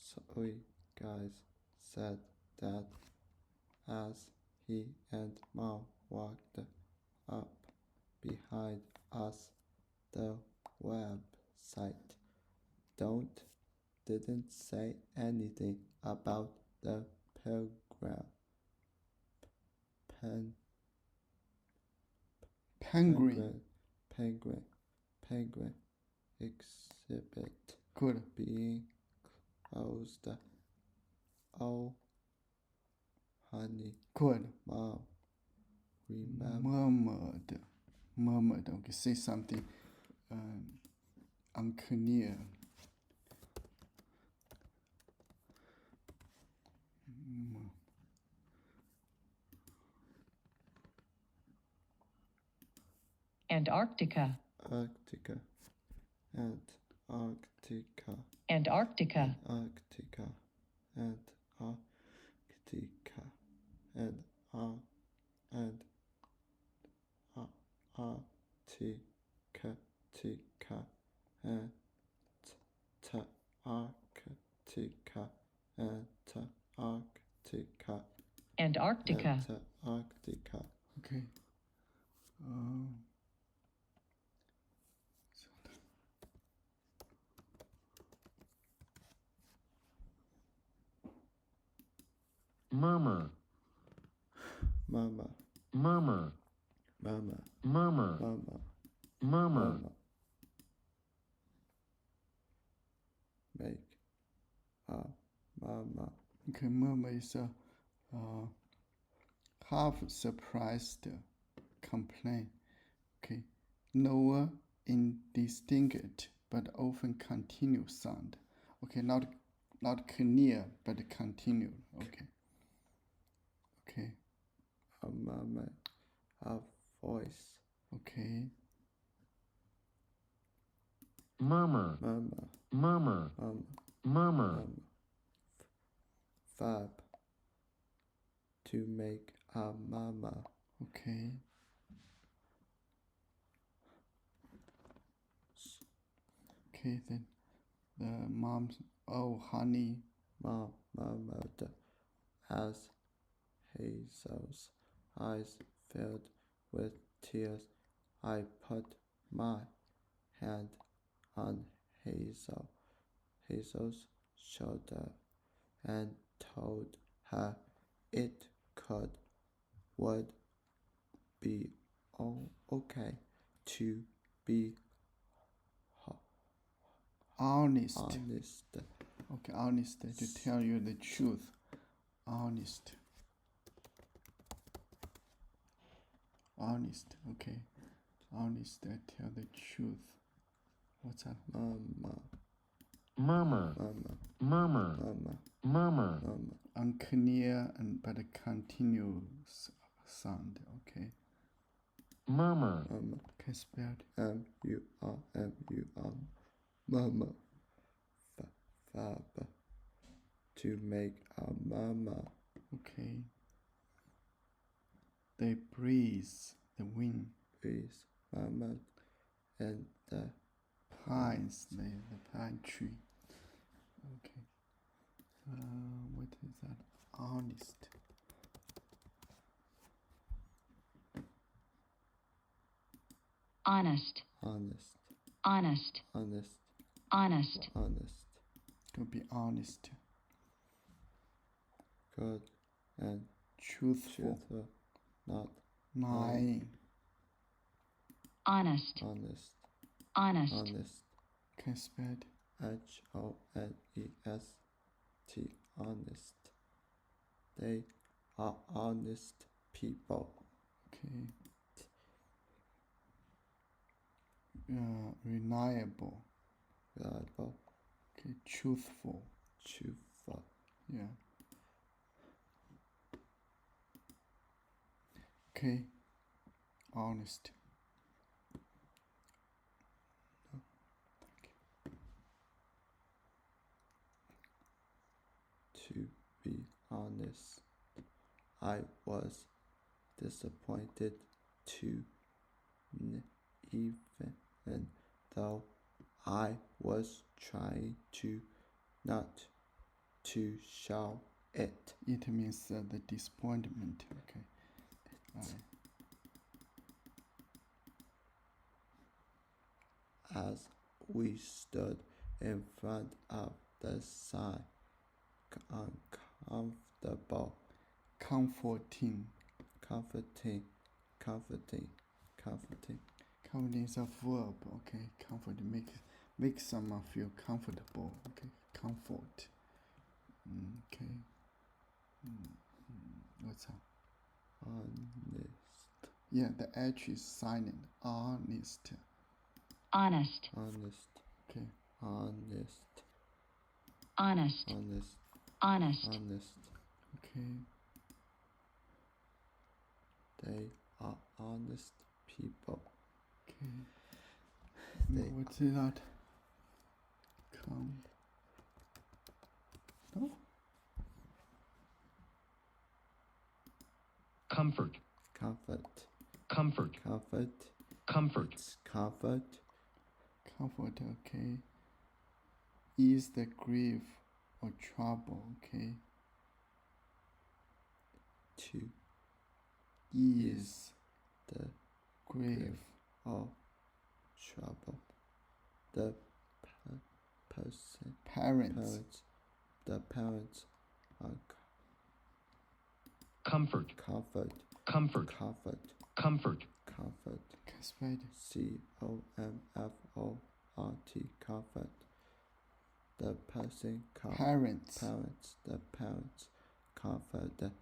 Sorry, guys, said Dad as he and Mom walked up behind us the website. Didn't say anything about the program. Penguin exhibit Good. being closed. Oh, honey, Good. Mom, remember. Murmured. Okay, say something unclear. Antarctica. Antarctica. Antarctica. Antarctica. Antarctica. Antarctica. Antarctica. Antarctica. Okay. Murmur. Mama. Murmur. Mama. Murmur. Mama. Murmur. Mama. Make a mama. Okay, murmur is a half surprised complaint. Okay, lower indistinct but often continuous sound. Okay, not clear but continued. Okay. A mama. A voice. Okay. Murmur. Mama. Murmur. Mama. Murmur. Mama. Verb. To make a mama. Okay. Okay, then the mom's, oh honey. Mom murmured as Hazel's eyes filled with tears. I put my hand on Hazel's shoulder and told her it would be okay to be Honest. honest. Okay, honest, to tell you the truth. Honest, okay. Honest, tell the truth. What's that? Mama. Murmur. Mama. Murmur. Mama. Murmur. Mama. Unclear but continuous sound. Okay. Murmur. Mama. Okay, spelled. M-U-R. Mama. Verb. To make a mama. Okay. They breeze the wind. Breeze. Mama. And the Pines, the pine tree. Okay. What is that? Honest. Honest. honest. Honest. Honest. Honest. Honest. To be honest. Good and Truthful. Not Lying. Honest. honest. Honest. Honest. Okay, spelled. Honest. Honest. They are honest people. Okay. Reliable. Reliable. Okay, truthful. Truthful. Yeah. Okay. Honest. To be honest, I was disappointed too, even though I was trying to not to show it. It means the disappointment. Okay. As we stood in front of the sign, uncomfortable, Comforting. comforting. Comforting is a verb. Okay. Comfort. Make someone feel comfortable. Okay. Comfort. Okay. What's that? Honest. Yeah, the H is silent. Honest. Honest. Okay. Honest. Okay. They are honest people. Okay. They What's that? No? Comfort. Comfort. It's comfort. Comfort, okay. Ease the grief or trouble, okay. To Ease the grief or trouble. The person. parents. The parents are Comfort. comfort. Casper. COMFORT. Comfort. The person Parents. The parents comforted.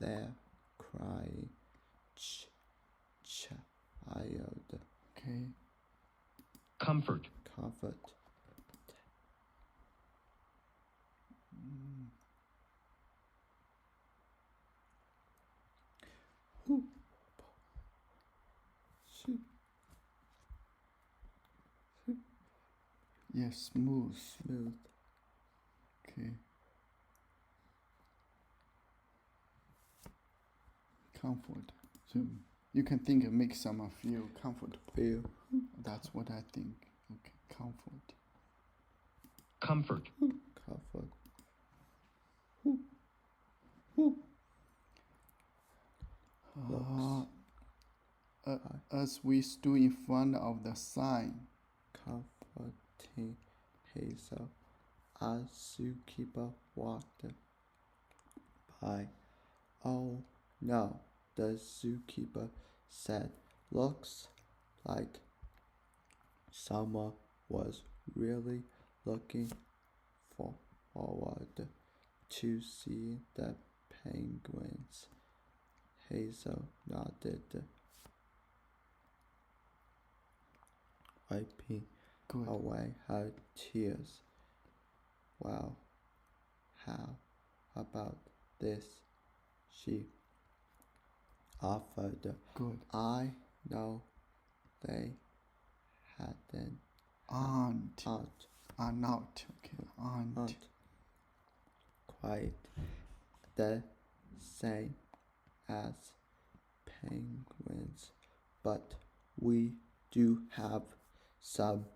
Their crying child. Okay. Comfort. Yes, smooth. Okay. Comfort. So you can think and make someone feel comfortable. That's what I think. Okay. Comfort. As we stood in front of the sign. Comforting Hazel. As zookeeper walked by. Oh no, the zookeeper said. Looks like someone was really looking forward to seeing the penguins. Hazel nodded, wiping away her tears. Well, how about this? She offered. Good. I know they had an aunt. Not. Okay. Aunt. Quite the same as penguins, but we do have some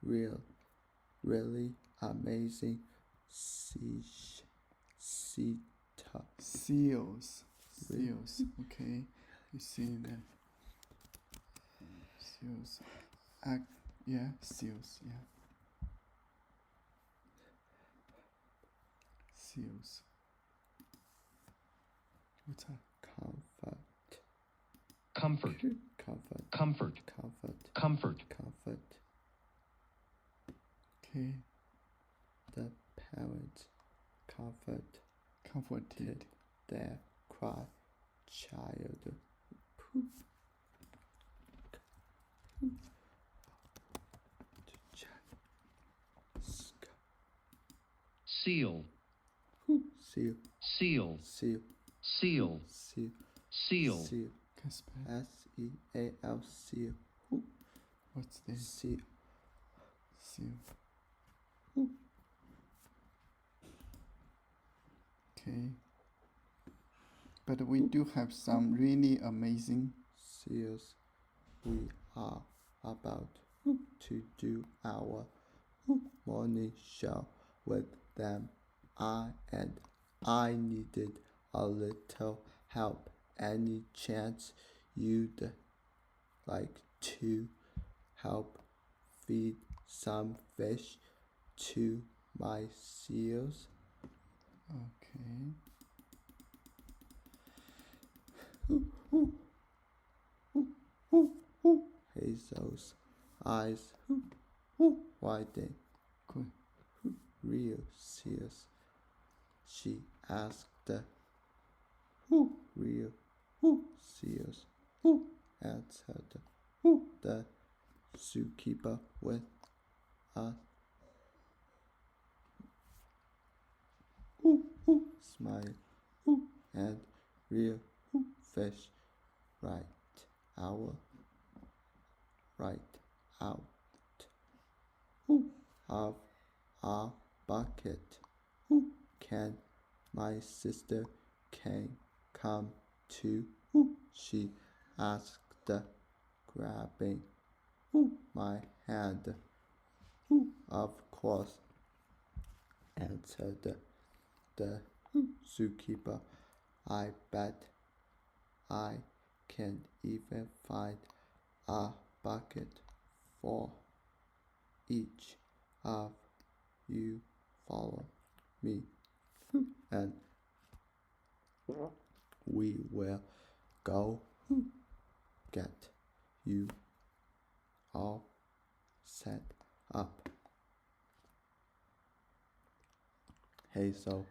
really amazing Seals. Okay. You see the seals. Yeah, seals. Yeah. Seals. What's that? Comfort. Okay. The parents comforted their cry child. Seal. Seal. SEAL. SEAL. What's this? Seal. Okay. But we do have some really amazing seals. We are about to do our morning show with them. I needed a little help. Any chance you'd like to help feed some fish to my seals? Okay. Hazel's eyes widened. Good. Real seals? She asked. Real seals, answered the zookeeper with a smile. And real fish right out of a bucket. Can my sister come too? She asked, grabbing my hand. Of course, answered the zookeeper. I bet I can even find a bucket for each of you. Follow me, and we will go get you all set up. Hazel.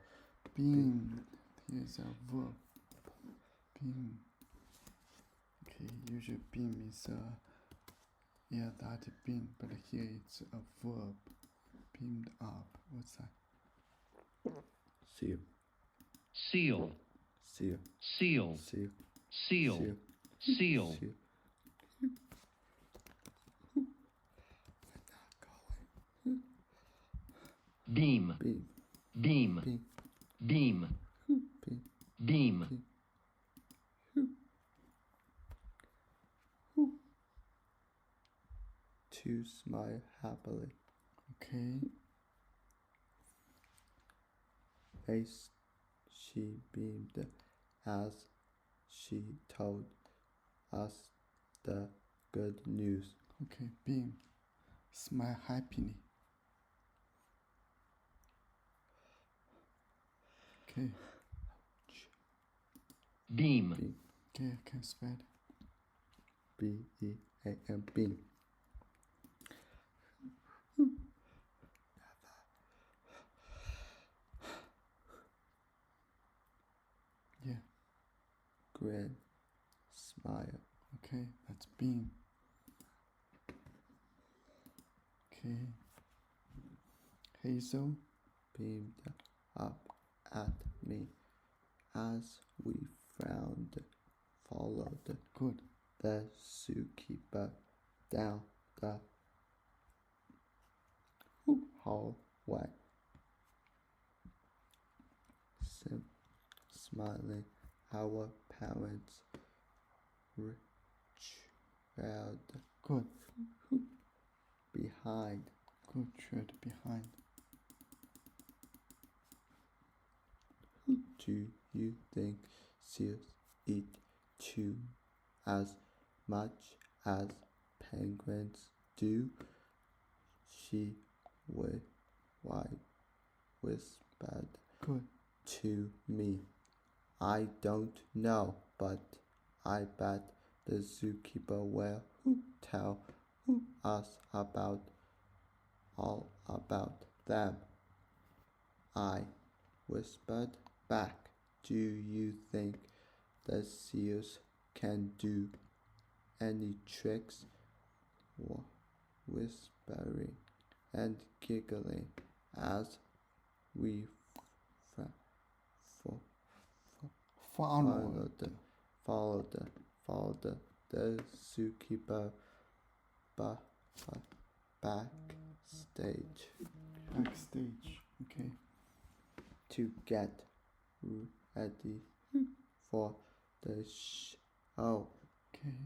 Beam. Here's a verb. Beam. Okay, usually beam is that beam, but here it's a verb. Beamed up. What's that? Seal. Seal. Seal. Seal. Seal. Seal. Seal. Seal. Beam. Beam. Beam. Beam. Beam. Beam. Beam. To smile happily. Okay. Face she beamed as she told us the good news. Okay, beam. Smile happily. Okay. Beam. Beam. Okay, I can spell it. B-E-A-M. Beam. Yeah. Grin. Smile. Okay, that's beam. Okay. Hazel. Beamed up at me as we frowned. Followed Good. the zookeeper down the hallway. Smiling, our parents trailed Good. behind. Good. Trailed behind. Do you think seals eat too as much as penguins do? She whispered Good. to me. I don't know, but I bet the zookeeper will tell us all about them. I whispered back. Do you think the seals can do any tricks? Whispering and giggling as we followed the zookeeper backstage. Backstage. Okay. To get ready for the show. Okay.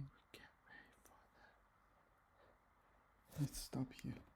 Let's stop here.